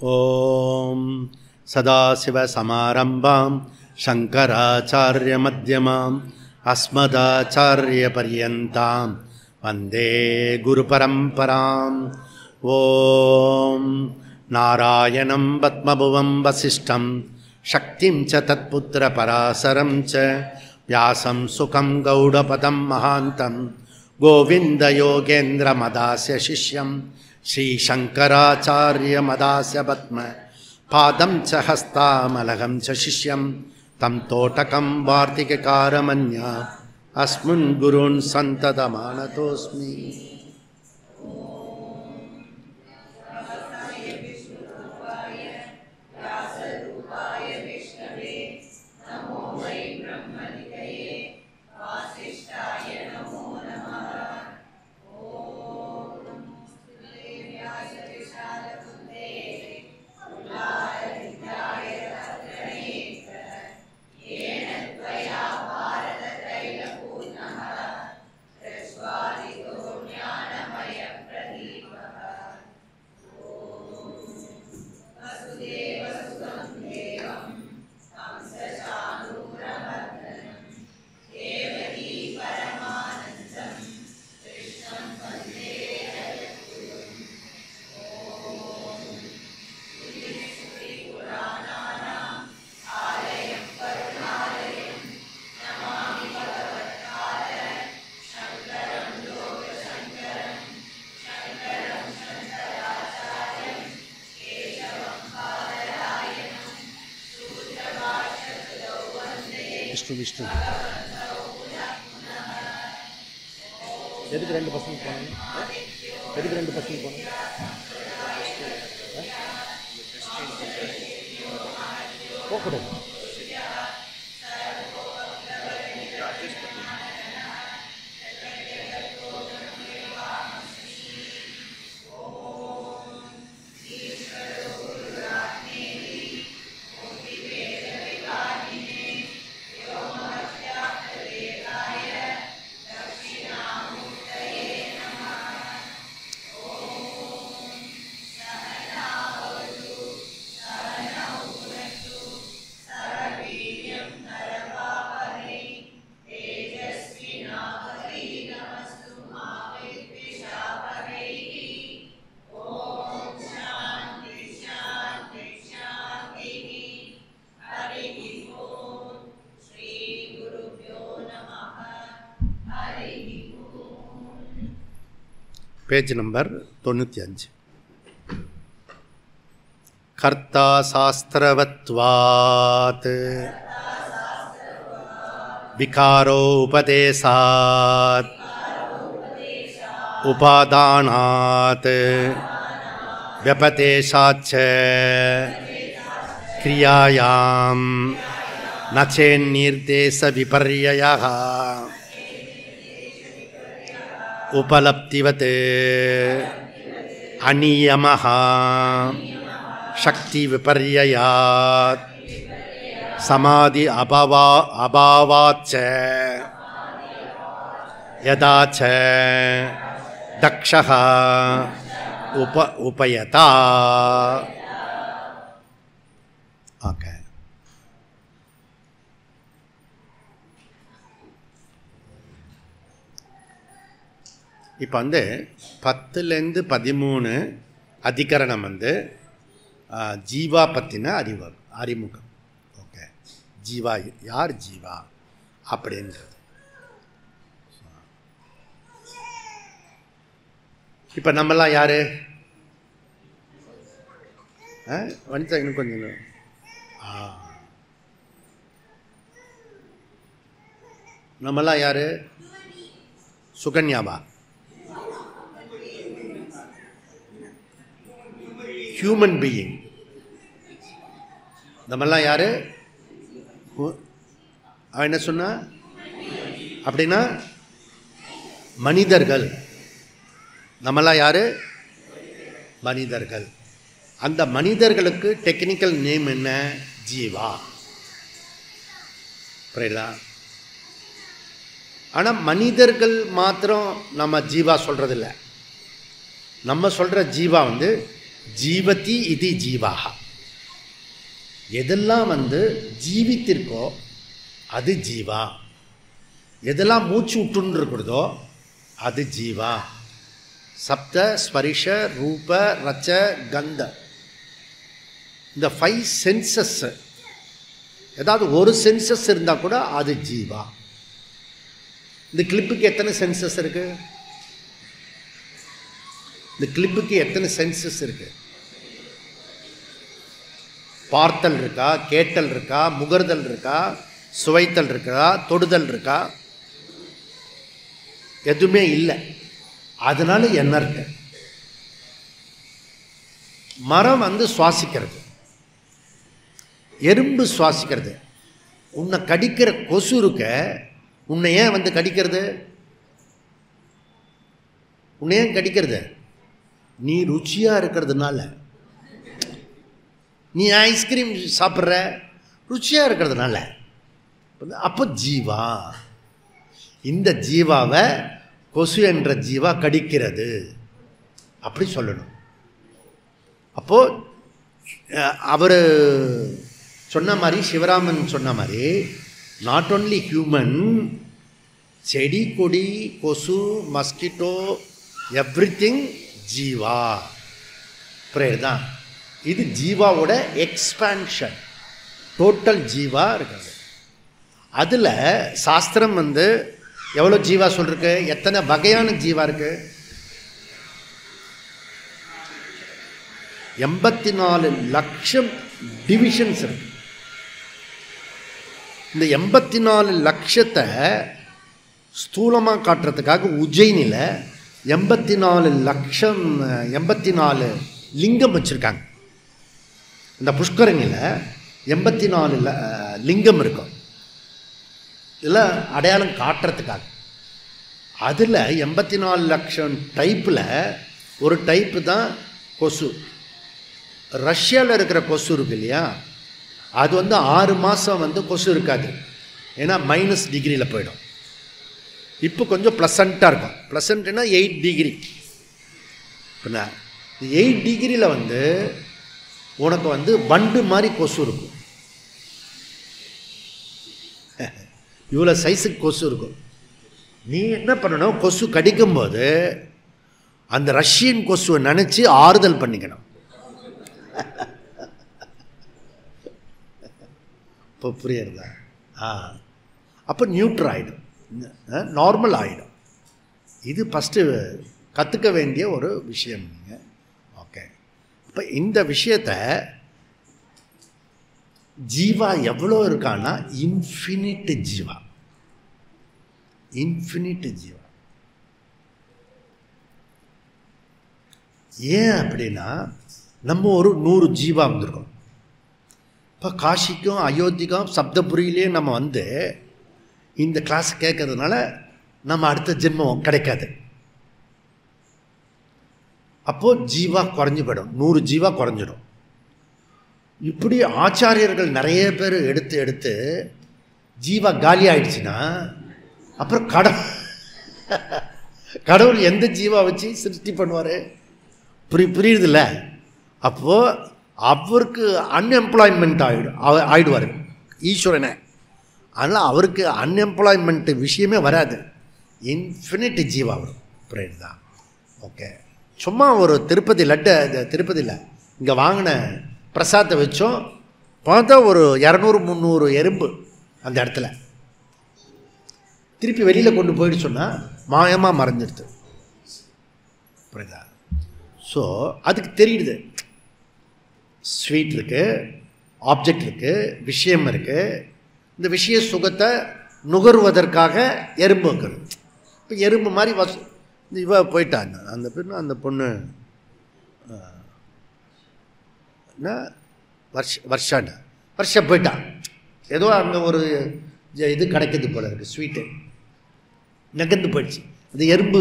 ஓம் சதாசிவசமாரம்பாம் சங்கராச்சார்யமத்யமாம் அஸ்மதாச்சார்யபர்யந்தாம் வந்தே குருபரம்பராம். ஓம் நாராயணம் பத்மபுவம் வசிஷ்டம் சக்திம் ச தத்புத்திரபராசரம் ச வியாசம் சுகம் கௌடபதம் மகாந்தம் கோவிந்தயோகேந்திரமதாஸ்ய சிஷ்யம் ஸ்ரீசங்கராச்சார்யமதாஸ்ய பத்ம பாதம் ச ஹஸ்தாமலகம் ச சிஷ்யம் தம் தோட்டகம் வார்த்திககாரமன்யா அஸ்முன் குருன் சந்ததமானதோஸ்மி. விஷ்ணு எதுக்கு 2% போனாங்க? எதுக்கு 2% போனாங்க? போகக்கூடாது. Page number 95. கர்த்தா சாஸ்திரவத்வாத் விகாரோ உபதேசாத் உபாதானாத் व्यपदेशाच्च क्रियायां न चेन्निर्देशविपर्ययः उपलब्धिवत् अनियमः शक्तिविपर्ययात् समाधि अभावाच्च यदा च दक्षः उपयता. ஓகே, இப்போ 10லேருந்து 13 அதிகரணம் ஜீவா பற்றின அறிமுகம். ஓகே, ஜீவா யார், ஜீவா அப்படின்றது. இப்போ நம்மலாம் யார்? வனிதா இன்னும் கொஞ்சம். நம்மலாம் யார்? சுகன்யாவா? Human being. நம்மெல்லாம் யாரு? அவன் என்ன சொன்னா அப்படின்னா மனிதர்கள். நம்மெல்லாம் யாரு? மனிதர்கள். அந்த மனிதர்களுக்கு டெக்னிக்கல் நேம் என்ன? ஜீவா. புரியுதா? ஆனால் மனிதர்கள் மாத்திரம் நம்ம ஜீவா சொல்றதில்லை. நம்ம சொல்ற ஜீவா ஜீவதி இது ஜீவாக. எதெல்லாம் ஜீவித்திருக்கோ அது ஜீவா. எதெல்லாம் மூச்சு விட்டுன்னு இருக்கிறதோ அது ஜீவா. சப்த ஸ்பரிஷ ரூப ரச்ச கந்த, இந்த 5 சென்சஸ் ஏதாவது ஒரு சென்சஸ் இருந்தால் கூட அது ஜீவா. இந்த கிளிப்புக்கு எத்தனை சென்சஸ் இருக்கு? இந்த கிளிப்புக்கு எத்தனை சென்சஸ் இருக்கு? பார்த்தல் இருக்கா, கேட்டல் இருக்கா, முகர்தல் இருக்கா, சுவைத்தல் இருக்கா, தொடுதல் இருக்கா? எதுவுமே இல்லை. அதனால என்ன இருக்கு? மரம் சுவாசிக்கிறது, எறும்பு சுவாசிக்கிறது. உன்னை கடிக்கிற கொசு இருக்க, உன்னை ஏன் கடிக்கிறது? உன்னை ஏன் கடிக்கிறது? நீ ருச்சியாக இருக்கிறதுனால. நீ ஐஸ்கிரீம் சாப்பிட்ற ருச்சியாக இருக்கிறதுனால. அப்போ ஜீவா, இந்த ஜீவாவை கொசு என்ற ஜீவா கடிக்கிறது அப்படி சொல்லணும். அப்போது அவர் சொன்ன மாதிரி, சிவராமன் சொன்ன மாதிரி, நாட் ஓன்லி ஹியூமன், செடி கொடி கொசு மஸ்கிட்டோ எவ்ரிதிங் ஜீவா. பிரேயர் தான் இது. ஜீவாவோட எக்ஸ்பான்ஷன், டோட்டல் ஜீவா இருக்கிறது. அதில் சாஸ்திரம் எவ்வளோ ஜீவா சொல்லிருக்கு, எத்தனை வகையான ஜீவா இருக்கு? 84 லட்சம் டிவிஷன்ஸ் இருக்கு. இந்த 84 லட்சத்தை ஸ்தூலமாக காட்டுறதுக்காக உஜ்ஜயினில் 84 லிங்கம் வச்சுருக்காங்க. இந்த புஷ்கரணியில் 84 லிங்கம் இருக்கும். இதெல்லாம் அடையாளம் காட்டுறதுக்காக. அதில் 84 லட்சம் டைப்பில் ஒரு டைப்பு தான் கொசு. ரஷ்யாவில் இருக்கிற கொசு இருக்கு இல்லையா, அது 6 மாதம் கொசு இருக்காது. ஏன்னா -டிகிரியில் போயிடும். இப்போ கொஞ்சம் ப்ளசண்ட்டாக இருக்கும். ப்ளசண்ட்னா 8 டிகிரி. இப்போ 8 டிகிரியில் உனக்கு வண்டு மாதிரி கொசு இருக்கும். இவ்வளோ சைஸுக்கு கொசு இருக்கும். நீ என்ன பண்ணணும், கொசு கடிக்கும்போது அந்த ரஷ்யன் கொசுவை நினச்சி ஆறுதல் பண்ணிக்கணும். இப்போ புரியுறதா? அப்போ நியூட்ரல் ஆகிடும், நார்மல் ஆகிடும். இது ஃபஸ்ட்டு கற்றுக்க வேண்டிய ஒரு விஷயம். நீங்கள் ஓகே. இப்போ இந்த விஷயத்தை ஜீவா எவ்வளோ இருக்கான்னா இன்ஃபினிட் ஜீவா. இன்ஃபினிட் ஜீவா. ஏன் அப்படின்னா, நம்ம ஒரு 100 ஜீவா வந்திருக்கோம். இப்போ காஷிக்கும் அயோத்திக்கும் சப்தபுரியிலே நம்ம இந்த கிளாஸ் கேட்கறதுனால நம்ம அடுத்த ஜென்மம் கிடைக்காது. அப்போது ஜீவா குறைஞ்சி போயிடும், 100 ஜீவா குறைஞ்சிடும். இப்படி ஆச்சாரியர்கள் நிறைய பேர் எடுத்து ஜீவா காலி ஆயிடுச்சுன்னா அப்புறம் கடவுள் எந்த ஜீவா வச்சு சிருஷ்டி பண்ணுவார்? புரியுதில்ல? அப்போது அவருக்கு அன்எம்ப்ளாய்மெண்ட் ஆயிடுவார் ஈஸ்வரனை. அதனால் அவருக்கு அன்எம்ப்ளாய்மெண்ட்டு விஷயமே வராது. இன்ஃபினிட் ஜீவா வரும். புரியுதுதான்? ஓகே. சும்மா ஒரு திருப்பதி லட்டை, திருப்பதியில் இங்கே வாங்கின பிரசாத்தை வச்சோம், பார்த்தா ஒரு 200-300 எறும்பு அந்த இடத்துல. திருப்பி வெளியில் கொண்டு போயிட்டு சொன்னால் மாயமாக மறைஞ்சிடுது. புரியுதா? ஸோ அதுக்கு தெரியுது, ஸ்வீட் இருக்குது, ஆப்ஜெக்ட் இருக்குது, விஷயம் இருக்குது. இந்த விஷய சுகத்தை நுகர்வதற்காக எறும்பு இருக்குது. இப்போ எறும்பு மாதிரி இவ போயிட்டாங்க. அந்த பொண்ணு வருஷம் போயிட்டான். ஏதோ அங்கே ஒரு இது கிடைக்கிது போல இருக்குது, ஸ்வீட்டு நகர்ந்து போயிடுச்சு. அது எறும்பு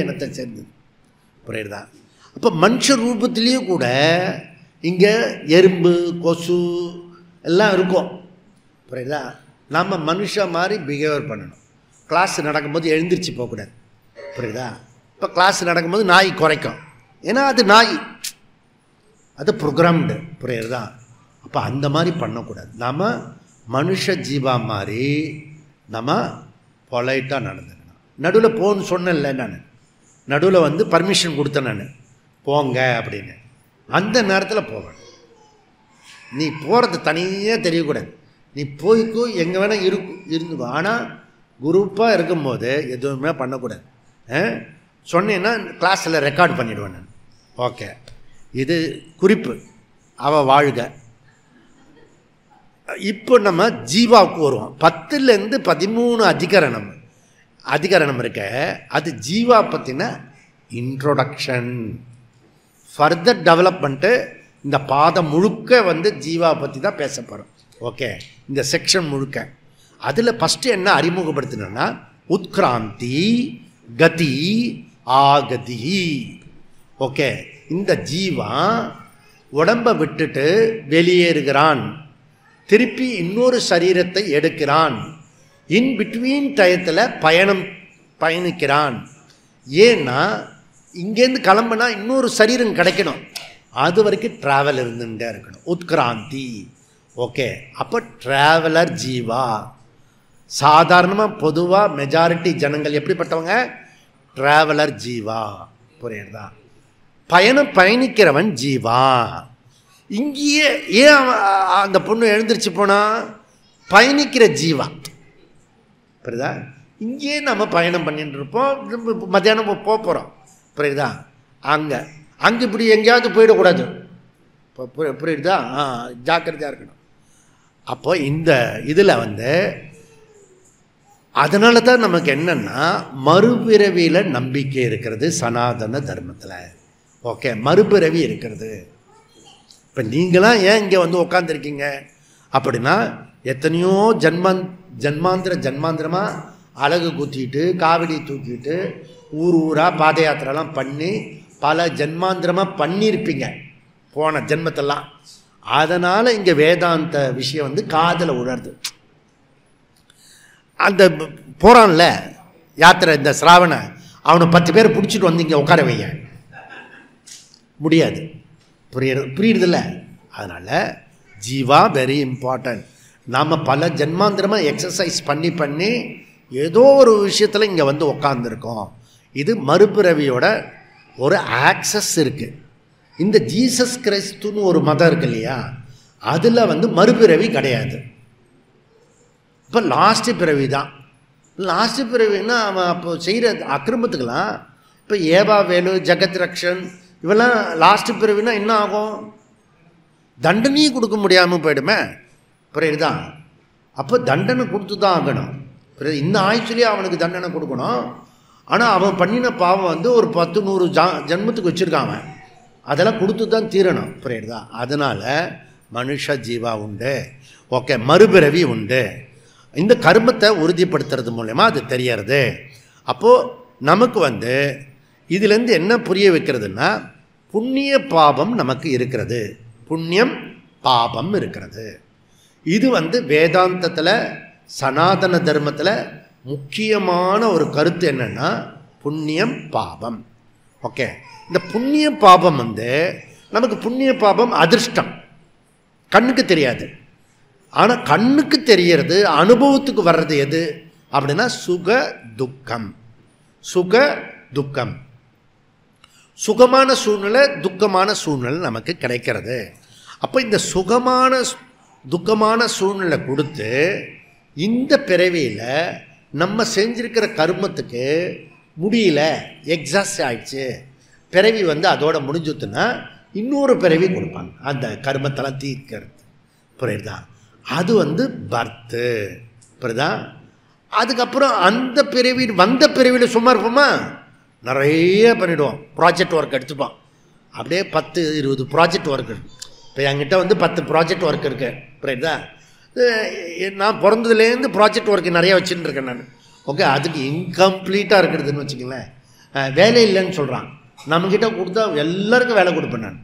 எண்ணத்தை சேர்ந்தது. புரியுதா? அப்போ மனுஷ ரூபத்திலேயும் கூட இங்கே எறும்பு கொசு எல்லாம் இருக்கும். புரியுதா? நம்ம மனுஷன் மாதிரி பிஹேவியர் பண்ணணும். கிளாஸ் நடக்கும்போது எழுந்திரிச்சு போகக்கூடாது. புரியுதா? இப்போ கிளாஸ் நடக்கும்போது நாய் குறைக்கும், ஏன்னா அது நாய். அது ப்ரோக்ராம்டு ப்ரேயர் தான். அப்போ அந்த மாதிரி பண்ணக்கூடாது. நம்ம மனுஷ ஜீவா மாதிரி நம்ம பொலைட்டாக நடந்துக்கணும். நடுவில் போன்னு சொன்னேன்ல, நான் நடுவில் வந்து பர்மிஷன் கொடுத்தேன், நான் போங்க அப்படின்னு. அந்த நேரத்தில் போவேன். நீ போகிறது தனியாக தெரியக்கூடாது. நீ போய்க்கோ, எங்கே வேணால் இருந்துக்கோ. ஆனால் குரூப்பாக இருக்கும்போது எதுவுமே பண்ணக்கூடாது. சொன்னேன்னா கிளாஸில் ரெக்கார்ட் பண்ணிவிடுவேன் நான். ஓகே, இது குறிப்பு, அவள் வாழ்க. இப்போ நம்ம ஜீவாவுக்கு வருவோம். 10லேருந்து 13 அதிகரணம் இருக்க, அது ஜீவா பற்றின இன்ட்ரோடக்ஷன். ஃபர்தர் டெவலப்மெண்ட்டு இந்த பாதம் முழுக்க வந்து ஜீவா பற்றி தான் பேச போகிறோம். ஓகே, இந்த செக்ஷன் முழுக்க. அதில் ஃபஸ்ட்டு என்ன அறிமுகப்படுத்தினோன்னா உத்கிராந்தி, கதி, ஆகதி. ஓகே, இந்த ஜீவா உடம்பை விட்டுட்டு வெளியேறுகிறான், திருப்பி இன்னொரு சரீரத்தை எடுக்கிறான், இன் பிட்வீன் டயத்தில் பயணிக்கிறான். ஏன்னா இங்கேருந்து கிளம்புனா இன்னொரு சரீரம் கிடைக்கணும், அது வரைக்கும் ட்ராவல் இருந்துகிட்டே இருக்கணும். உத்கிராந்தி. ஓகே, அப்போ ட்ராவலர் ஜீவா. சாதாரணமாக பொதுவாக மெஜாரிட்டி ஜனங்கள் எப்படிப்பட்டவங்க? ட்ராவலர் ஜீவா. புரியுறதா? பயணிக்கிறவன் ஜீவா. இங்கேயே ஏன் அந்த பொண்ணு எழுந்திரிச்சு போனா? பயணிக்கிற ஜீவா. புரியுதா? இங்கேயே நம்ம பயணம் பண்ணிட்டு இருப்போம். மத்தியானம் போகிறோம். புரியுதா? அங்கே இப்படி எங்கேயாவது போயிடக்கூடாது. புரியுதா? ஜாக்கிரதையாக இருக்கணும். அப்போ இந்த இதில் வந்து அதனால தான் நமக்கு என்னென்னா மறுபிறவியில் நம்பிக்கை இருக்கிறது சனாதன தர்மத்தில். ஓகே, மறுபிறவி இருக்கிறது. இப்போ நீங்களாம் ஏன் இங்கே வந்து உட்காந்துருக்கீங்க அப்படின்னா, எத்தனையோ ஜன்மாந்திரமாக அழகு குத்திட்டு காவடி தூக்கிட்டு ஊராக பாத யாத்திரைலாம் பண்ணி பல ஜன்மாந்திரமாக பண்ணியிருப்பீங்க போன ஜென்மத்தெல்லாம். அதனால் இங்கே வேதாந்த விஷயம் வந்து காதில் உணர்து. அந்த போகிறான்ல யாத்திரை, இந்த சிராவண, அவனை 10 பேர் பிடிச்சிட்டு வந்து இங்கே உட்கார வைய முடியாது. புரியுறதில்ல? அதனால் ஜீவா வெரி இம்பார்ட்டன்ட். நாம் பல ஜென்மாந்திரமாக எக்ஸசைஸ் பண்ணி ஏதோ ஒரு விஷயத்தில் இங்கே வந்து உக்காந்துருக்கோம். இது மறுபிறவியோட ஒரு ஆக்சஸ் இருக்குது. இந்த ஜீசஸ் கிறிஸ்துன்னு ஒரு மதம் இருக்கு இல்லையா, அதில் வந்து மறுபிறவி கிடையாது. இப்போ லாஸ்ட்டு பிறவி தான். லாஸ்ட்டு பிறவின்னா அவன் அப்போ செய்கிற அக்கிரமத்துக்கெல்லாம், இப்போ ஏவா வேலு, ஜெகத் ரக்ஷன், இவெல்லாம் லாஸ்ட்டு பிறவினா என்ன ஆகும்? தண்டனையும் கொடுக்க முடியாமல் போயிடுமே. புரியுதா? அப்போ தண்டனை கொடுத்து தான் ஆகணும். இந்த ஆயுசுலேயே அவனுக்கு தண்டனை கொடுக்கணும். ஆனால் அவன் பண்ணின பாவம் வந்து ஒரு 10-100 ஜென்மத்துக்கு வச்சுருக்காங்க, அதெல்லாம் கொடுத்து தான் தீரணும். புரியுதா? அதனால் மனுஷ ஜீவா உண்டு. ஓகே, மறுபிறவி உண்டு. இந்த கர்மத்தை உறுதிப்படுத்துறது மூலமா அது தெரியறது. அப்போது நமக்கு வந்து இதுலேருந்து என்ன புரிய வைக்கிறதுனா, புண்ணிய பாபம் நமக்கு இருக்கிறது, புண்ணியம் பாபம் இருக்கிறது. இது வந்து வேதாந்தத்தில் சனாதன தர்மத்தில் முக்கியமான ஒரு கருத்து என்னென்னா புண்ணியம் பாபம். ஓகே, இந்த புண்ணிய பாபம் வந்து நமக்கு புண்ணிய பாபம் அதிர்ஷ்டம், கண்ணுக்கு தெரியாது. ஆனால் கண்ணுக்கு தெரியறது, அனுபவத்துக்கு வர்றது எது அப்படின்னா சுக துக்கம். சுக துக்கம், சுகமான சூழ்நிலை, துக்கமான சூழ்நிலை நமக்கு கிடைக்கிறது. அப்போ இந்த சுகமான துக்கமான சூழ்நிலை கொடுத்து இந்த பிறவியில் நம்ம செஞ்சிருக்கிற கர்மத்துக்கு முடியல, எக்ஸாஸ்ட் ஆயிடுச்சு, பிறவி வந்து அதோட முடிஞ்சுத்துன்னா இன்னொரு பிறவி கொடுப்பாங்க அந்த கர்மத்தெல்லாம் தீர்க்கிறது. புரியுதா? அது வந்து பர்த்து. புரியுதா? அதுக்கப்புறம் அந்த பிறவி வந்த பிறவியில் சும்மா இருப்போமா? நிறைய பண்ணிவிடுவோம். ப்ராஜெக்ட் ஒர்க் எடுத்துப்போம். அப்படியே 10-20 ப்ராஜெக்ட் ஒர்க் இருக்குது. இப்போ என்கிட்ட வந்து 10 ப்ராஜெக்ட் ஒர்க் இருக்குது. புரியுதா? நான் பிறந்ததுலேருந்து ப்ராஜெக்ட் ஒர்க்கு நிறையா வச்சுட்டு இருக்கேன் நான். ஓகே, அதுக்கு இன்கம்ப்ளீட்டாக இருக்கிறதுன்னு வச்சுக்கங்களேன். வேலை இல்லைன்னு சொல்கிறான், நம்மக்கிட்ட கொடுத்தா எல்லாருக்கும் வேலை கொடுப்பேன் நான்.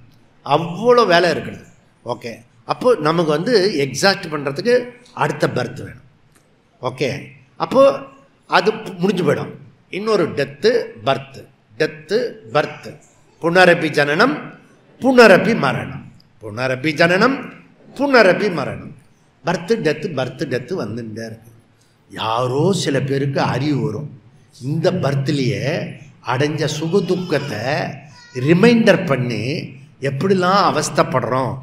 அவ்வளோ வேலை இருக்குது. ஓகே, அப்போது நமக்கு வந்து எக்ஸாக்ட் பண்ணுறதுக்கு அடுத்த பர்த் வேணும். ஓகே, அப்போது அது முடிஞ்சு போயிடும். இன்னொரு டெத்து பர்த்து, டெத்து பர்த்து, புனரப்பி ஜனனம் புனரப்பி மரணம். புனரப்பி ஜனனம் புனரப்பி மரணம். பர்த்து டெத்து வந்துட்டே இருக்கு. யாரோ சில பேருக்கு அறிவு வரும், இந்த பர்த்லேயே அடைஞ்ச சுகதுக்கத்தை ரிமைண்டர் பண்ணி எப்படிலாம் அவஸ்தைப்படுறோம்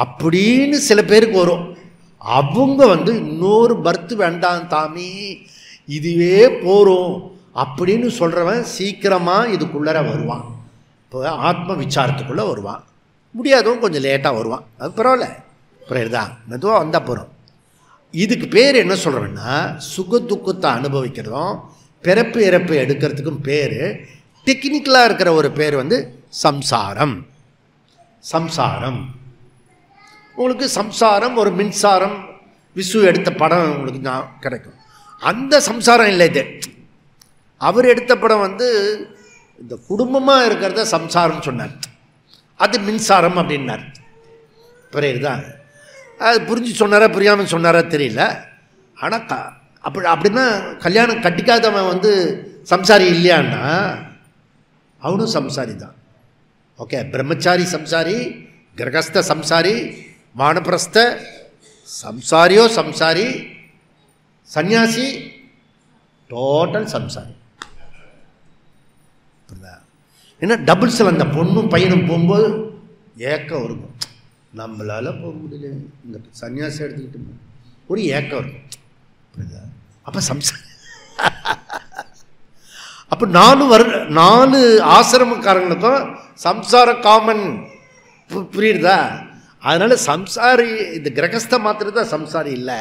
அப்படின்னு சில பேருக்கு வரும். அவங்க இன்னொரு பர்த் வேண்டாம் தாமி, இதுவே போகிறோம் அப்படின்னு சொல்கிறவன் சீக்கிரமாக இதுக்குள்ளே வருவான். இப்போ ஆத்ம விசாரத்துக்குள்ளே வருவான். முடியாதவன் கொஞ்சம் லேட்டாக வருவான், அது பரவாயில்ல, புரியுதா, மெதுவாக வந்தால் போகிறோம். இதுக்கு பேர் என்ன சொல்கிறோன்னா, சுக துக்கத்தை அனுபவிக்கிறதும் பிறப்பு இறப்பு எடுக்கிறதுக்கும் பேர், டெக்னிக்கலாக இருக்கிற ஒரு பேர் சம்சாரம். சம்சாரம் உங்களுக்கு சம்சாரம் ஒரு மின்சாரம் விசு எடுத்த படம் உங்களுக்கு கிடைக்கும். அந்த சம்சாரம் இல்லை இது. அவர் எடுத்த படம் இந்த குடும்பமாக இருக்கிறத சம்சாரம் சொன்னார், அது மின்சாரம் அப்படின்னார். புரியுதுதான்? அது புரிஞ்சு சொன்னாரா புரியாமல் சொன்னாரா தெரியல. ஆனால் அப்படின்னா கல்யாணம் கட்டிக்காதவன் சம்சாரி இல்லையான்னா அவனும் சம்சாரி தான். ஓகே, பிரம்மச்சாரி சம்சாரி, கிரகஸ்த சம்சாரி, வானப்பிரஸ்த சம்சாரியோ சம்சாரி, சன்னியாசி டோட்டல் சம்சாரி. ஏன்னா டபுள்ஸில் அந்த பொண்ணும் பையனும் போகும்போது ஏக்கம் இருக்கும், நம்மளால் போக முடியல, இந்த சன்னியாசி எடுத்துக்கிட்டு ஒரு ஏக்கம் இருக்கும். அப்போ சம்சாரி. அப்போ 4 ஆசிரமக்காரங்களுக்கும் சம்சாரம் காமன், புரியுதா? அதனால் சம்சாரி இந்த கிரகஸ்த மாத்திரம் தான் சம்சாரி இல்லை.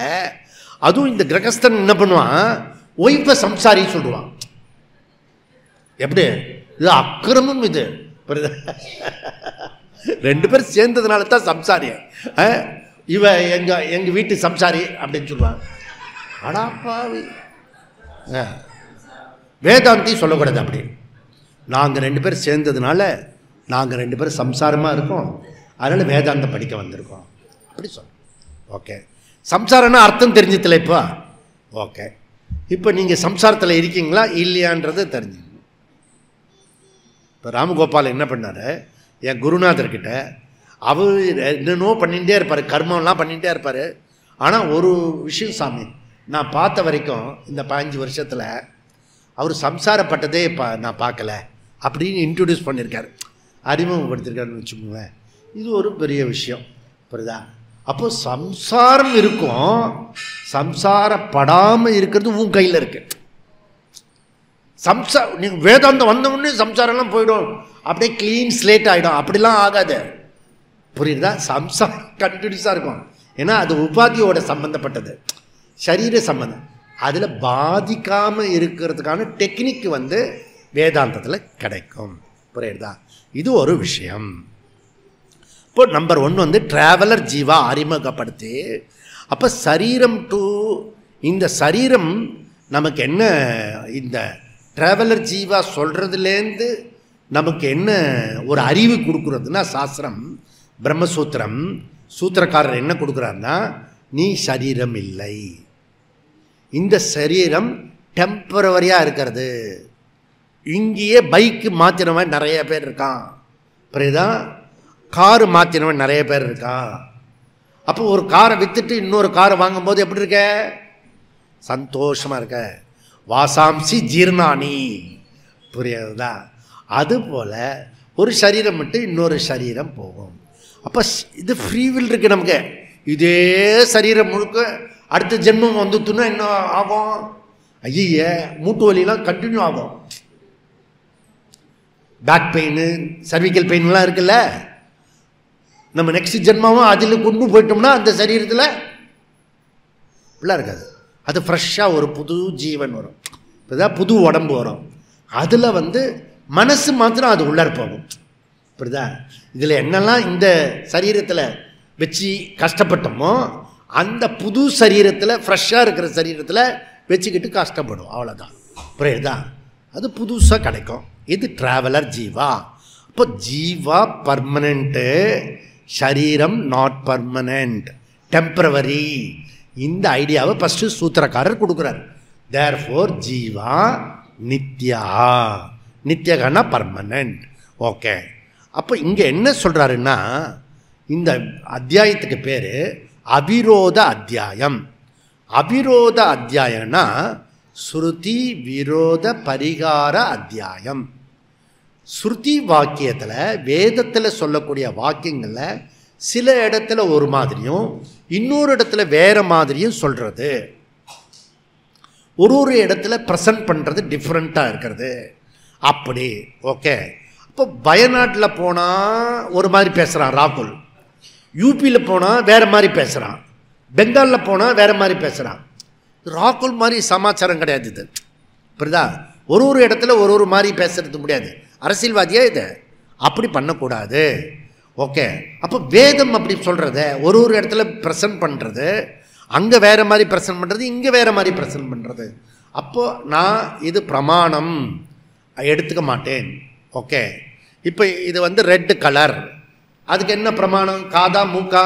அதுவும் இந்த கிரகஸ்தன் என்ன பண்ணுவான், ஒய்ஃபை சம்சாரி சொல்லுவான். எப்படி இது அக்கிரமம், இது புரியுதா? 2 பேர் சேர்ந்ததுனால தான் சம்சாரி. இவ எங்கள் வீட்டு சம்சாரி அப்படின்னு சொல்லுவான். அடாப்பாவி, வேதாந்தி சொல்லக்கூடாது அப்படி. நாங்கள் 2 பேர் சேர்ந்ததுனால நாங்கள் 2 பேர் சம்சாரமாக இருக்கோம், அதனால் வேதாந்தம் படிக்க வந்திருக்கோம் அப்படி சொல்ல. ஓகே, சம்சாரம்னா அர்த்தம் தெரிஞ்சதில்ல இப்போ. ஓகே, இப்போ நீங்கள் சம்சாரத்தில் இருக்கீங்களா இல்லையான்றது தெரிஞ்சுக்கணும். இப்போ ராமகோபால் என்ன பண்ணார், என் குருநாதர்கிட்ட அவர் என்னென்னோ பண்ணிகிட்டே இருப்பார், கர்மம்லாம் பண்ணிகிட்டே இருப்பார். ஆனால் ஒரு விஷயம் சாமி, நான் பார்த்த வரைக்கும் இந்த 15 வருஷத்தில் அவர் சம்சாரப்பட்டதே நான் பார்க்கல அப்படின்னு இன்ட்ரடியூஸ் பண்ணியிருக்காரு, அறிமுகப்படுத்தியிருக்காருன்னு வச்சுக்கோங்களேன். இது ஒரு பெரிய விஷயம், புரியுதா? அப்போ சம்சாரம் இருக்கும், சம்சாரப்படாமல் இருக்கிறது உன் கையில் இருக்கு. நீங்கள் வேதாந்தம் வந்தவுடனே சம்சாரம்லாம் போயிடும், அப்படியே க்ளீன் ஸ்லேட் ஆகிடும், அப்படிலாம் ஆகாது, புரியுதா? சம்சாரம் கண்டினியூஸாக இருக்கும். ஏன்னா அது உபாதியோட சம்பந்தப்பட்டது, சரீர சம்பந்தம். அதில் பாதிக்காமல் இருக்கிறதுக்கான டெக்னிக் வேதாந்தத்தில் கிடைக்கும், புரியுதா? இது ஒரு விஷயம். இப்போ நம்பர் 1 ட்ராவலர் ஜீவா அறிமுகப்படுத்தி, அப்போ சரீரம் டு இந்த சரீரம் நமக்கு என்ன, இந்த ட்ராவலர் ஜீவா சொல்கிறதுலேருந்து நமக்கு என்ன ஒரு அறிவு கொடுக்குறதுன்னா, சாஸ்திரம் பிரம்மசூத்திரம் சூத்திரக்காரர் என்ன கொடுக்குறாருன்னா, நீ சரீரம் இல்லை, இந்த சரீரம் டெம்பரவரியாக இருக்கிறது. இங்கேயே பைக்கு மாற்றினவன் நிறைய பேர் இருக்கான், புரியுதா? காரு மாற்றினவன் நிறைய பேர் இருக்கான். அப்போ ஒரு காரை விற்றுட்டு இன்னொரு காரை வாங்கும்போது எப்படி இருக்க, சந்தோஷமாக இருக்க. வாசாம்சி ஜீர்ணானி, புரியுதா? அதுபோல் ஒரு சரீரம் விட்டு இன்னொரு சரீரம் போகும். அப்போ இது ஃப்ரீவில் இருக்குது நமக்கு. இதே சரீரம் முழுக்க அடுத்த ஜென்மம் வந்துட்டுன்னா என்ன ஆகும், ஐய மூட்டு வலிலாம் கண்டினியூ ஆகும். பேக் பெயின், சர்விக்கல் பெயின்லாம் இருக்குல்ல, நம்ம நெக்ஸ்ட் ஜென்மாவும் அதில் கொண்டு போயிட்டோம்னா அந்த சரீரத்தில் இப்படிலாம் இருக்காது. அது ஃப்ரெஷ்ஷாக ஒரு புது ஜீவன் வரும், இப்போதான் புது உடம்பு வரும். அதில் மனசு மாத்திரம் அது உள்ளார போகும், புரியுதா? இதில் என்னெல்லாம் இந்த சரீரத்தில் வச்சு கஷ்டப்பட்டோமோ அந்த புது சரீரத்தில், ஃப்ரெஷ்ஷாக இருக்கிற சரீரத்தில் வச்சுக்கிட்டு கஷ்டப்படும், அவ்வளோதான், புரியுதா? அது புதுசாக கிடைக்கும். இது ட்ராவலர் ஜீவா. இப்போ ஜீவா பர்மனெண்ட்டு, சரீரம் நாட் பர்மனெண்ட், டெம்பரவரி. இந்த ஐடியாவை ஃபஸ்ட்டு சூத்திரக்காரர் கொடுக்குறார். தேர்ஃபோர் ஜீவா நித்யா, நித்யகனா பர்மனெண்ட். ஓகே, அப்போ இங்கே என்ன சொல்கிறாருன்னா, இந்த அத்தியாயத்துக்கு பேர் அவிரோத அத்தியாயம். அவிரோத அத்தியாயம்னா ஸ்ருதி விரோத பரிகார அத்தியாயம். ஸ்ருதி வாக்கியத்தில் வேதத்தில் சொல்லக்கூடிய வாக்கியங்களில் சில இடத்துல ஒரு மாதிரியும் இன்னொரு இடத்துல வேறு மாதிரியும் சொல்கிறது, ஒரு இடத்துல ப்ரெசன்ட் பண்ணுறது டிஃப்ரெண்ட்டாக இருக்கிறது. அப்படி ஓகே. இப்போ வயநாட்டில் போனால் ஒரு மாதிரி பேசுகிறான் ராகுல், யூபியில் போனால் வேறு மாதிரி பேசுகிறான், பெங்காலில் போனால் வேறு மாதிரி பேசுகிறான். ராகுல் மாதிரி சமாச்சாரம் கிடையாது இது, புரியுதா? ஒரு இடத்துல ஒரு மாதிரி பேசுறது முடியாது. அரசியல்வாதியா இது அப்படி பண்ணக்கூடாது. ஓகே. அப்போ வேதம் அப்படி சொல்கிறத ஒரு இடத்துல ப்ரெசன்ட் பண்ணுறது, அங்கே வேறு மாதிரி ப்ரெசன்ட் பண்ணுறது, இங்கே வேறு மாதிரி ப்ரெசன்ட் பண்ணுறது. அப்போது நான் இது பிரமாணம் எடுத்துக்க மாட்டேன். ஓகே. இப்போ இது ரெட் கலர், அதுக்கு என்ன பிரமாணம்? காதா மூக்கா?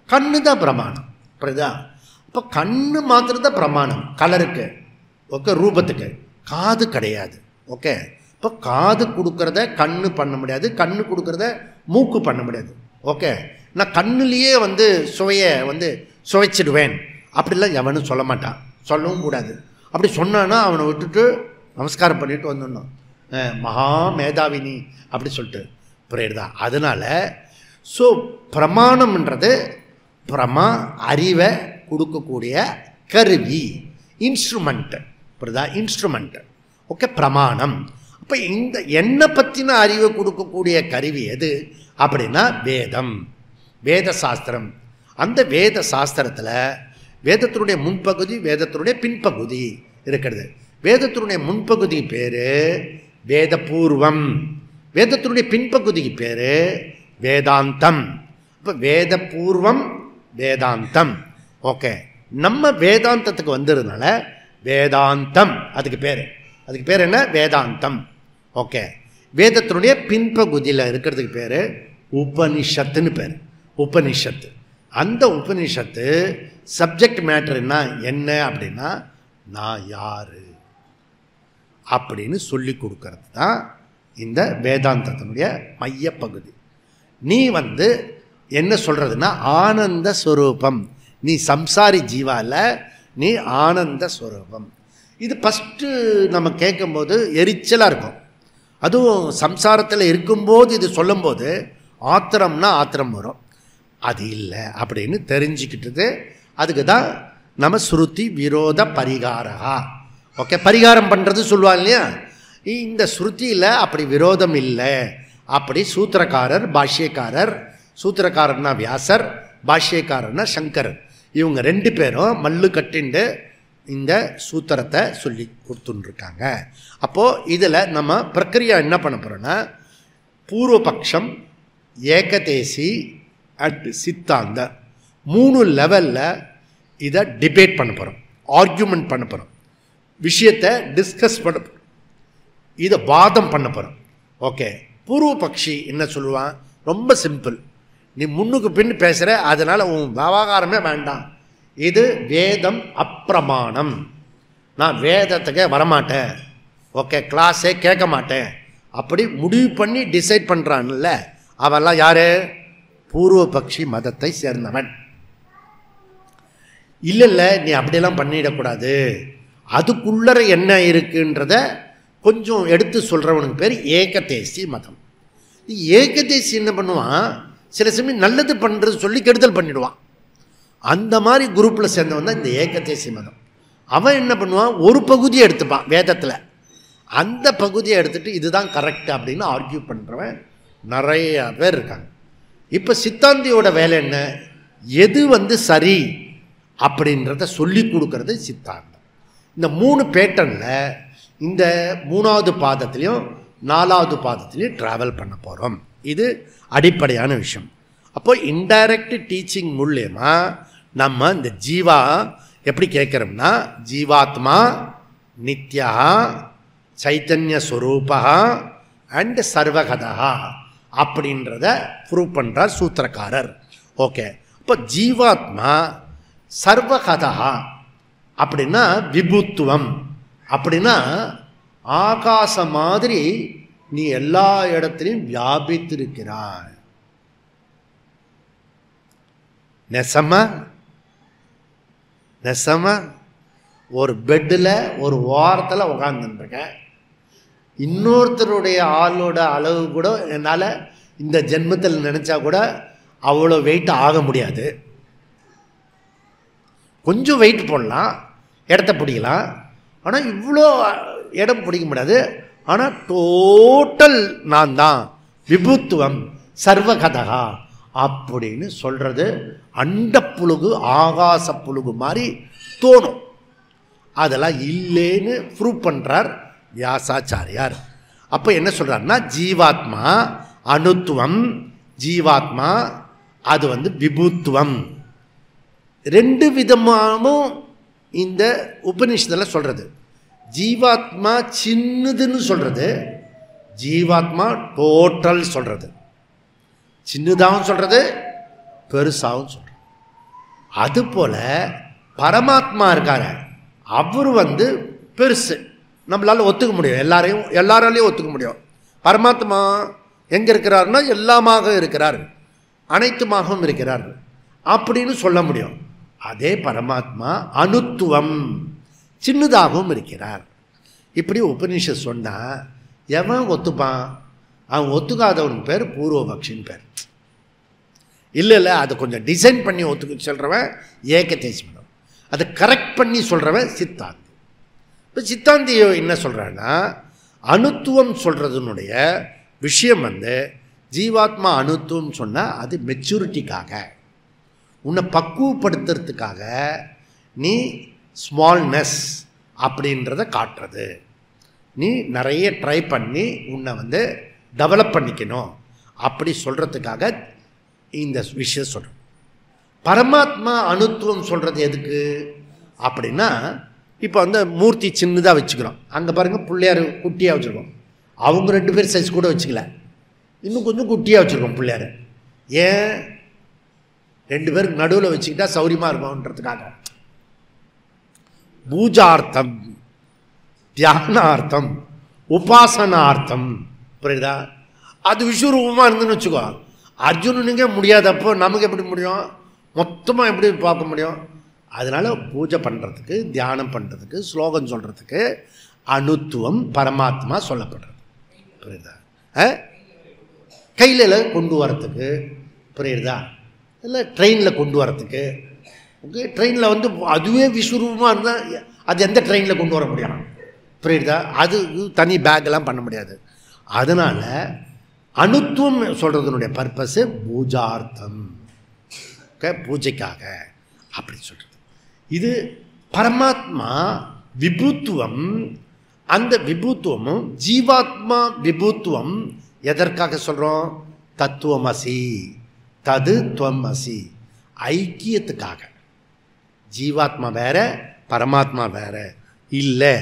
கண்ணு தான் பிரமாணம், புரியுதா? இப்போ கண்ணு மாத்திரம் தான் பிரமாணம் கலருக்கு, ஓகே, ரூபத்துக்கு. காது கிடையாது. ஓகே. இப்போ காது கொடுக்கறத கண்ணு பண்ண முடியாது, கண்ணு கொடுக்கறத மூக்கு பண்ண முடியாது. ஓகே. நான் கண்ணுலேயே சுவையை சுவைச்சிடுவேன் அப்படிலாம் எவனும் சொல்ல மாட்டான், சொல்லவும் கூடாது. அப்படி சொன்னான்னா அவனை விட்டுட்டு நமஸ்காரம் பண்ணிட்டு வந்துடணும், மகா மேதாவினி அப்படி சொல்லிட்டு, புரியுதா? அதனால் பிரமாணம்ன்றது அறிவை கொடுக்கக்கூடிய கருவி, இன்ஸ்ட்ருமெண்ட், புரியுதா? இன்ஸ்ட்ருமெண்ட். ஓகே. பிரமாணம். அப்போ இந்த என்னை பற்றின அறிவை கொடுக்கக்கூடிய கருவி எது அப்படின்னா வேதம், வேத சாஸ்திரம். அந்த வேத சாஸ்திரத்தில் வேதத்தினுடைய முன்பகுதி, வேதத்தினுடைய பின்பகுதி இருக்கிறது. வேதத்தினுடைய முன்பகுதி பேர் வேதபூர்வம், வேதத்தினுடைய பின்பகுதிக்கு பேர் வேதாந்தம். இப்போ வேதபூர்வம் வேதாந்தம். ஓகே. நம்ம வேதாந்தத்துக்கு வந்ததுனால வேதாந்தம் அதுக்கு பேர் என்ன? வேதாந்தம். ஓகே. வேதத்தினுடைய பின்பகுதியில் இருக்கிறதுக்கு பேர் உபனிஷத்துன்னு பேர், உபனிஷத்து. அந்த உபனிஷத்து சப்ஜெக்ட் மேட்டர் என்ன அப்படின்னா நான் யாரு அப்படின்னு சொல்லி கொடுக்கறது தான் இந்த வேதாந்தத்தினுடைய மையப்பகுதி. நீ என்ன சொல்கிறதுனா ஆனந்த ஸ்வரூபம், நீ சம்சாரி ஜீவால, நீ ஆனந்த ஸ்வரூபம். இது ஃபஸ்ட்டு நம்ம கேட்கும்போது எரிச்சலாக இருக்கும். அதுவும் சம்சாரத்தில் இருக்கும்போது இது சொல்லும்போது ஆத்திரம்னா ஆத்திரம் வரும். அது இல்லை அப்படின்னு தெரிஞ்சுக்கிட்டது. அதுக்கு தான் நம்ம ஸ்ருதி விரோத பரிகாரா. ஓகே. பரிகாரம் பண்ணுறது சொல்லுவாங்க இல்லையா? இந்த ஸ்ருதியில் அப்படி விரோதம் இல்லை அப்படி சூத்திரக்காரர் பாஷ்யக்காரர், சூத்திரக்காரர்னா வியாசர், பாஷ்யக்காரர்னா சங்கரர், இவங்க ரெண்டு பேரும் மல்லு கட்டிண்டு இந்த சூத்திரத்தை சொல்லி கொடுத்துருக்காங்க. அப்போது இதில் நம்ம பிரக்கிரியா என்ன பண்ண போகிறோன்னா பூர்வபக்ஷம், ஏகதேசி அட் சித்தாந்த 3 லெவலில் இதை டிபேட் பண்ண போகிறோம், ஆர்கியூமெண்ட் பண்ண போகிறோம், விஷயத்தை டிஸ்கஸ் பண்ண போகிறோம், இதை வாதம் பண்ண போகிறோம். ஓகே. பூர்வபக்ஷி என்ன சொல்லுவான்? ரொம்ப சிம்பிள், நீ முன்னுக்கு பின் பேசுகிற, அதனால் உன் விவகாரமே வேண்டாம், இது வேதம் அப்பிரமாணம், நான் வேதத்துக்கே வரமாட்டேன், ஓகே, கிளாஸே கேட்க மாட்டேன் அப்படி முடிவு பண்ணி டிசைட் பண்ணுறான்ல, அவெல்லாம் யார்? பூர்வபக்ஷி மதத்தை சேர்ந்தவன். இல்லை நீ அப்படியெல்லாம் பண்ணிடக்கூடாது, அதுக்குள்ளற என்ன இருக்குன்றத கொஞ்சம் எடுத்து சொல்கிறவனுக்கு பேர் ஏகதேசி மதம். ஏகதேசி என்ன பண்ணுவான்? சில சமயம் நல்லது பண்ணுறது சொல்லி கெடுதல் பண்ணிடுவான். அந்த மாதிரி குரூப்பில் சேர்ந்தவன் தான் இந்த ஏகதேசி மதம். அவன் என்ன பண்ணுவான்? ஒரு பகுதியை எடுத்துப்பான் வேதத்தில், அந்த பகுதியை எடுத்துகிட்டு இதுதான் கரெக்ட் அப்படின்னு ஆர்கியூ பண்ணுறவன் நிறைய பேர் இருக்காங்க. இப்போ சித்தாந்தியோட வேலை என்ன? எது சரி அப்படின்றத சொல்லி கொடுக்கறது சித்தாந்தம். இந்த 3 பேட்டர்னில் இந்த 3வது பாதத்துலேயும் 4வது பாதத்துலேயும் ட்ராவல் பண்ண போகிறோம். இது அடிப்படையான விஷயம். அப்போ இன்டைரக்ட் டீச்சிங் மூலமா நம்ம இந்த ஜீவா எப்படி கேட்குறோம்னா, ஜீவாத்மா நித்யா சைத்தன்ய ஸ்வரூபா அண்ட் சர்வகதா அப்படின்றத ப்ரூவ் பண்ணுறார் சூத்திரக்காரர். ஓகே. இப்போ ஜீவாத்மா சர்வகதா அப்படின்னா விபுத்துவம், அப்படின்னா ஆகாசம் மாதிரி நீ எல்லா இடத்துலையும் வியாபித்திருக்கிறாய். நெசமா நெசமா ஒரு பெட்டில் ஒரு வாரத்தில் உட்காந்துருக்கேன். இன்னொருத்தருடைய ஆளோட அளவு கூட என்னால் இந்த ஜென்மத்தில் நினச்சா கூட அவ்வளோ வெயிட் ஆக முடியாது. கொஞ்சம் வெயிட் போடலாம், இடத்த பிடிக்கலாம், ஆனால் இவ்வளோ இடம் பிடிக்க முடியாது. ஆனால் டோட்டல் நான் தான், விபுத்துவம் சர்வகதகா அப்படின்னு சொல்கிறது அண்ட புழுகு ஆகாச புழுகு மாதிரி தோணும். அதெல்லாம் இல்லைன்னு ப்ரூவ் பண்ணுறார் வியாசாச்சாரியார். அப்போ என்ன சொல்கிறாருன்னா, ஜீவாத்மா அணுத்துவம், ஜீவாத்மா அது விபுத்துவம், ரெண்டு விதமாகவும் இந்த உபநிஷத்தில் சொல்கிறது. ஜீவாத்மா சின்னதுன்னு சொல்கிறது, ஜீவாத்மா டோட்டல் சொல்கிறது. சின்னதாகவும் சொல்கிறது, பெருசாகவும் சொல்கிறது. அதுபோல் பரமாத்மா இருக்கார், அவர் பெருசு, நம்மளால் ஒத்துக்க முடியும், எல்லாராலையும் ஒத்துக்க முடியும். பரமாத்மா எங்கே இருக்கிறார்னா எல்லாமாக இருக்கிறார், அனைத்துமாகவும் இருக்கிறார் அப்படின்னு சொல்ல முடியும். அதே பரமாத்மா அணுத்துவம், சின்னதாகவும் இருக்கிறார். இப்படி உபநிஷத் சொன்னால் எவன் ஒத்துப்பான்? அவன் ஒத்துக்காதவன் பேர் பூர்வபக்ஷின் பேர். இல்லை அதை கொஞ்சம் டிசைன் பண்ணி ஒத்துக்க சொல்கிறவன் ஏகதேசிமனம், அதை கரெக்ட் பண்ணி சொல்கிறவன் சித்தாந்தி. இப்போ சித்தாந்தி என்ன சொல்கிறான்னா, அணுத்துவம் சொல்கிறதுனுடைய விஷயம் ஜீவாத்மா அணுத்துவம் சொன்னால் அது மெச்சூரிட்டிக்காக, உன்னை பக்குவப்படுத்துறதுக்காக, நீ ஸ்மால்னஸ் அப்படின்றத காட்டுறது, நீ நிறைய ட்ரை பண்ணி உன்னை டெவலப் பண்ணிக்கணும் அப்படி சொல்கிறதுக்காக இந்த விஷயம் சொல்கிறோம். பரமாத்மா அணுத்துவம் சொல்கிறது எதுக்கு அப்படின்னா, இப்போ மூர்த்தி சின்னதாக வச்சுக்கிறோம், அங்கே பாருங்கள் பிள்ளையார் குட்டியாக வச்சுருக்கோம், அவங்க 2 பேர் சைஸ் கூட வச்சுக்கல, இன்னும் கொஞ்சம் குட்டியாக வச்சுருக்கோம் பிள்ளையார். ஏன்? 2 பேருக்கு நடுவில் வச்சுக்கிட்டா சௌரியமாக இருக்கும்ன்றதுக்காக. பூஜார்த்தம், தியானார்த்தம், உபாசனார்த்தம், புரியுதா? அது விஸ்வரூபமாக இருந்துன்னு வச்சுக்கோ, அர்ஜுனனுக்கே முடியாதப்போ நமக்கு எப்படி முடியும்? மொத்தமாக எப்படி பார்க்க முடியும்? அதனால் பூஜை பண்ணுறதுக்கு, தியானம் பண்ணுறதுக்கு, ஸ்லோகம் சொல்கிறதுக்கு அணுத்துவம் பரமாத்மா சொல்லப்படுறது, புரியுதா? கையில் கொண்டு வரத்துக்கு, புரியுதா? இல்லை ட்ரெயினில் கொண்டு வரத்துக்கு. ஓகே, ட்ரெயினில் அதுவே விஸ்வரூபமாக இருந்தால் அது எந்த ட்ரெயினில் கொண்டு வர முடியும்? புரியுதா? அது தனி பேக்கெல்லாம் பண்ண முடியாது. அதனால் அணுத்துவம் சொல்கிறதுனுடைய பர்பஸு பூஜார்த்தம், ஓகே, பூஜைக்காக அப்படி சொல்கிறது. இது பரமாத்மா விபுத்துவம். அந்த விபுத்துவமும் ஜீவாத்மா விபுத்துவம் எதற்காக சொல்கிறோம்? தத்துவமசி, தது துவம் அசி, ஐக்கியத்துக்காக. ஜீவாத்மா வேற, பரமாத்மா வேற இல்லை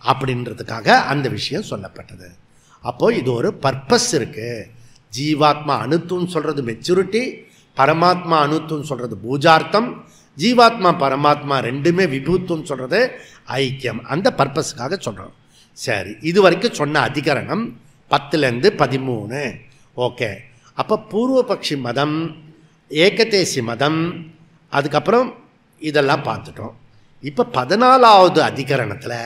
அப்படின்றதுக்காக அந்த விஷயம் சொல்லப்பட்டது. அப்போது இது ஒரு பர்பஸ் இருக்குது. ஜீவாத்மா அணுத்துவம் சொல்கிறது மெச்சூரிட்டி, பரமாத்மா அணுத்துவம் சொல்கிறது பூஜார்த்தம், ஜீவாத்மா பரமாத்மா ரெண்டுமே விபூத்துவம் சொல்கிறது ஐக்கியம். அந்த பர்பஸுக்காக சொல்கிறோம். சரி, இது வரைக்கும் சொன்ன அதிகரணம் 10லேருந்து 13. ஓகே, அப்போ பூர்வபக்ஷி மதம், ஏகதேசி மதம், அதுக்கப்புறம் இதெல்லாம் பார்த்துட்டோம். இப்போ 14வது அதிகரணத்தில்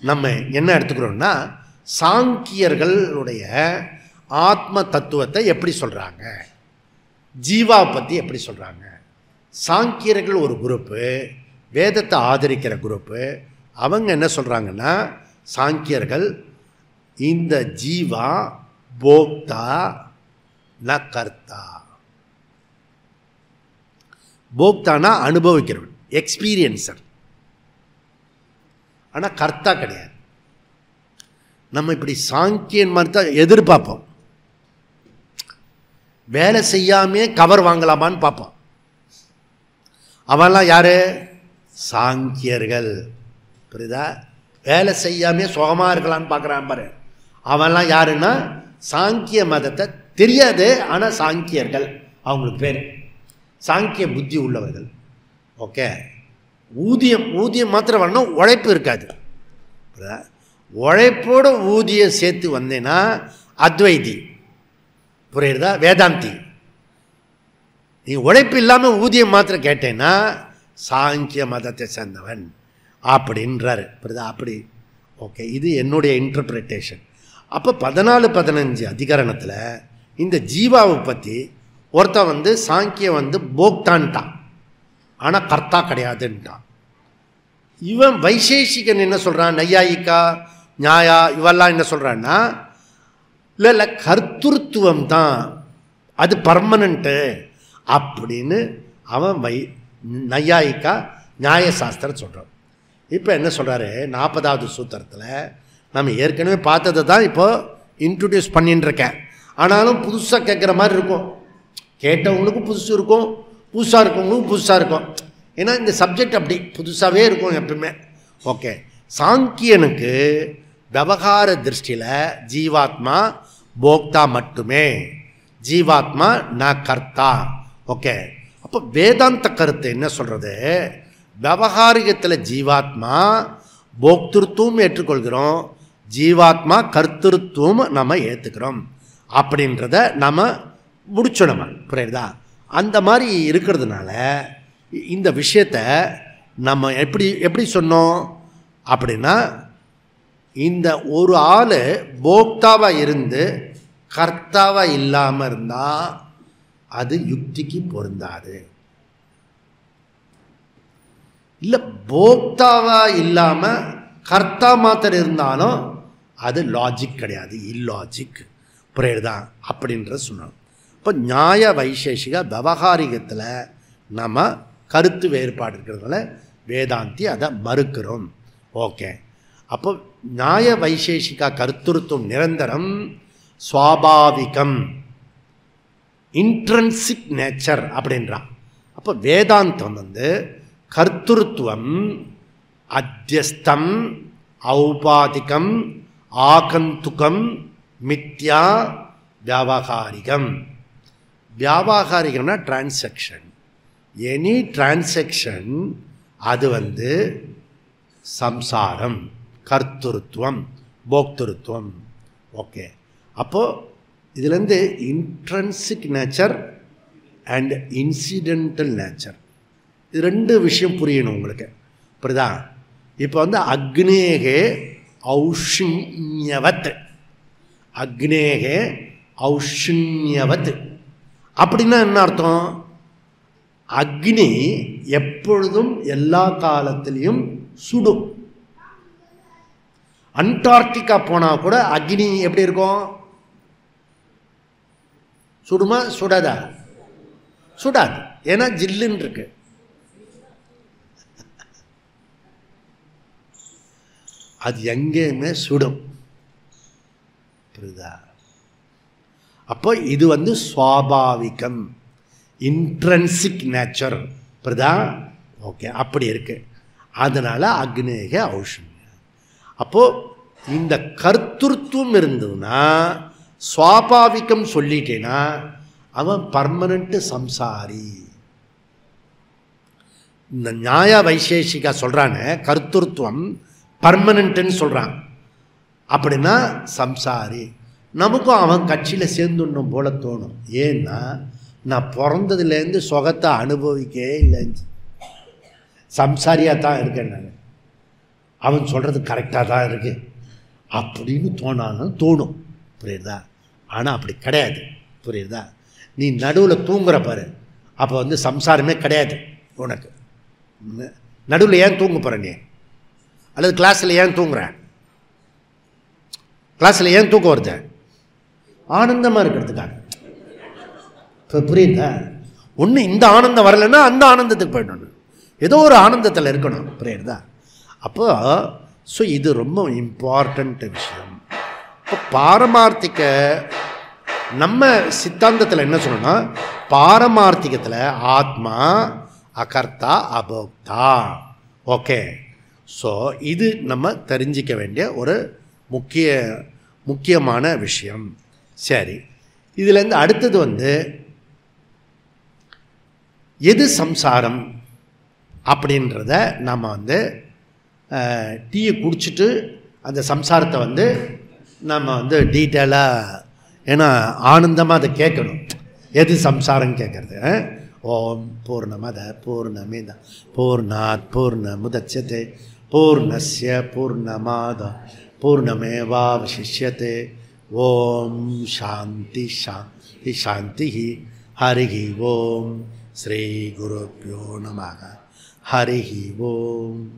நம்ம என்ன எடுத்துக்கிறோம்னா, சாங்கியர்களுடைய ஆத்ம தத்துவத்தை எப்படி சொல்கிறாங்க, ஜீவாவை பற்றி எப்படி சொல்கிறாங்க. சாங்கியர்கள் ஒரு குரூப்பு, வேதத்தை ஆதரிக்கிற குரூப்பு. அவங்க என்ன சொல்கிறாங்கன்னா, சாங்கியர்கள் இந்த ஜீவா போக்தா ந கர்த்தா. போக்தானா அனுபவிக்கிறவன், எக்ஸ்பீரியன்சர், ஆனால் கர்த்தா கிடையாது. நம்ம இப்படி சாங்கியன் மாதிரி தான் எதிர்பார்ப்போம். வேலை செய்யாமே கவர் வாங்கலாமான்னு பார்ப்போம். அவன்லாம் யார்? சாங்கியர்கள், புரியுதா? வேலை செய்யாமே சுகமாக இருக்கலான்னு பார்க்குறான் பாரு, அவன்லாம் யாருன்னா சாங்கிய மதத்தை தெரியாது, ஆனால் சாங்கியர்கள் அவங்களுக்கு பேர். சாங்கிய புத்தி உள்ளவர்கள். ஓகே, ஊதியம் மாத்திரம் வரணும், உழைப்பு இருக்காது. உழைப்போட ஊதியம் சேர்த்து வந்தேன்னா அத்வைதி, புரியுறதா? வேதாந்தி. நீ உழைப்பு இல்லாமல் ஊதியம் மாத்திரம் கேட்டேன்னா சாங்கிய மதத்தை சேர்ந்தவன் அப்படின்றாரு. புரியுதா? அப்படி ஓகே, இது என்னுடைய இன்டர்பிரிட்டேஷன். அப்போ 14-15 அதிகரணத்தில் இந்த ஜீவாவை பற்றி ஒருத்தன் சாங்கியம் போக்தான்ட்டான், ஆனால் கர்த்தா கிடையாதுன்ட்டான். இவன் வைசேஷிகன் என்ன சொல்கிறான், நையாயிக்கா நியாயா இவெல்லாம் என்ன சொல்கிறான்னா, இல்லை கர்த்தృత్వం தான் அது பர்மனண்ட்டு அப்படின்னு அவன் நையாயிக்கா நியாயசாஸ்திரம் சொல்கிறான். இப்போ என்ன சொல்கிறாரு, 40வது சூத்திரத்தில் நம்ம ஏற்கனவே பார்த்ததை தான் இப்போது இன்ட்ரடியூஸ் பண்ணின்னு இருக்கேன். ஆனாலும் புதுசாக கேட்குற மாதிரி இருக்கும், கேட்டவங்களுக்கும் புதுசு இருக்கும், புதுசாக இருக்கவங்களுக்கும் புதுசாக இருக்கும். ஏன்னா இந்த சப்ஜெக்ட் அப்படி புதுசாகவே இருக்கும் எப்பவுமே. ஓகே, சாங்கியனுக்கு விவகார திருஷ்டியில் ஜீவாத்மா போக்தா மட்டுமே, ஜீவாத்மா ந கர்த்தா. ஓகே, அப்போ வேதாந்த கருத்து என்ன சொல்கிறது, விவகாரிகத்தில் ஜீவாத்மா போக்திருத்துவம் ஏற்றுக்கொள்கிறோம், ஜீவாத்மா கர்த்திருத்துவம் நம்ம ஏற்றுக்கிறோம் அப்படின்றத நம்ம முடிச்சோம். நம்ம புரியுதா? அந்த மாதிரி இருக்கிறதுனால இந்த விஷயத்தை நம்ம எப்படி சொன்னோம் அப்படின்னா, இந்த ஒரு ஆள் போக்தாவாக இருந்து கர்த்தாவாக இல்லாமல் இருந்தால் அது யுக்திக்கு பொருந்தாது. இல்லை போக்தாவாக இல்லாமல் கர்த்தா மாத்திரம் இருந்தாலும் அது லாஜிக் கிடையாது, இல்லாஜிக். புரியுதா? அப்படின்ற சொன்னோம். இப்போ நியாய வைசேஷிக விவகாரிகத்தில் நம்ம கருத்து வேறுபாடு இருக்கிறதுனால வேதாந்தி அதை மறுக்கிறோம். ஓகே, அப்போ நியாய வைசேஷிகா கர்த்திருத்துவம் நிரந்தரம், சுவாபாவிகம், இன்ட்ரன்சிக் நேச்சர் அப்படின்றான். அப்போ வேதாந்தம் கர்த்திருத்துவம் அத்தியஸ்தம், ஔபாதிகம், ஆகந்துகம், மித்யா, வியாவகாரிகம். வியாவகாரிகம்னா டிரான்சாக்ஷன், எனி டிரான்சாக்ஷன் அது சம்சாரம், கர்த்திருத்துவம், போக்திருத்துவம். ஓகே, அப்போது இதுலேருந்து intrinsic nature and incidental nature, இது ரெண்டு விஷயம் புரியணும் உங்களுக்கு. புரியுதா? இப்போ அக்னேகே ஔஷிண்யவத், அக்னேகே ஔஷிண்யவத் அப்படின்னா என்ன அர்த்தம்? அக்னி எப்பொழுதும் எல்லா காலத்திலையும் சுடும். அண்டார்டிகா போனால் கூட அக்னி எப்படி இருக்கும்? சுடுமா சுடாதா? சுடாது, ஏன்னா ஜில்லுன்னு இருக்கு. அது எங்கேயுமே சுடும். புரியுதா? அப்போ இது சுவாபாவிகம், இன்ட்ரன்சிக் நேச்சர். புரியுதா? ஓகே, அப்படி இருக்கு. அதனால அக்னேக ஔஷண்யம். அப்போது இந்த கர்த்திருத்துவம் இருந்ததுன்னா, சுவாபாவிகம் சொல்லிட்டேன்னா அவன் பர்மனண்ட் சம்சாரி. இந்த நியாய வைசேஷிகா சொல்கிறானே கர்த்திருத்துவம் பர்மனண்ட்டுன்னு சொல்கிறான், அப்படின்னா சம்சாரி. நமக்கும் அவன் கட்சியில் சேர்ந்துடணும் போல தோணும். ஏன்னா நான் பிறந்ததுலேருந்து சுகத்தை அனுபவிக்கவே இல்லை, சம்சாரியாக தான் இருக்கேன் நான், அவன் சொல்கிறது கரெக்டாக தான் இருக்குது அப்படின்னு தோணும். புரியுதா? ஆனால் அப்படி கிடையாது. புரியுதா? நீ நடுவில் தூங்குற பாரு, அப்போ சம்சாரமே கிடையாது உனக்கு. நடுவில் ஏன் தூங்க போகிற நீ? அல்லது கிளாஸில் ஏன் தூங்குற? கிளாஸில் ஏன் தூக்கம் வருது? ஆனந்தமாக இருக்கிறதுக்காக. இப்போ புரியுதா? ஒன்று இந்த ஆனந்தம் வரலைன்னா அந்த ஆனந்தத்துக்கு போயிடணும், ஏதோ ஒரு ஆனந்தத்தில் இருக்கணும். புரியுதா? அப்போ இது ரொம்ப இம்பார்ட்டண்ட் விஷயம். இப்போ பாரமார்த்திக நம்ம சித்தாந்தத்தில் என்ன சொல்லணும்னா, பாரமார்த்திகத்தில் ஆத்மா அகர்த்தா அபோக்தா. ஓகே, ஸோ இது நம்ம தெரிஞ்சிக்க வேண்டிய ஒரு முக்கியமான விஷயம். சரி, இதுலேருந்து அடுத்தது எது சம்சாரம் அப்படின்றத நம்ம டீயை குடிச்சிட்டு அந்த சம்சாரத்தை நம்ம டீட்டெயிலாக, ஏன்னா ஆனந்தமாக அதை கேட்கணும், எது சம்சாரம் கேட்குறது. ஓம் பூர்ணமத பூர்ணமித பூர்ணாத் பூர்ணமுதச்யதே பூர்ணஸ்ய பூர்ணமாத பூர்ணமேவாவசிஷ்யதே. ஓம் சாந்தி சாந்தி சாந்தி. ஹரி ஓம். ஸ்ரீ குருப்யோ நமः. ஹரி ஓம்.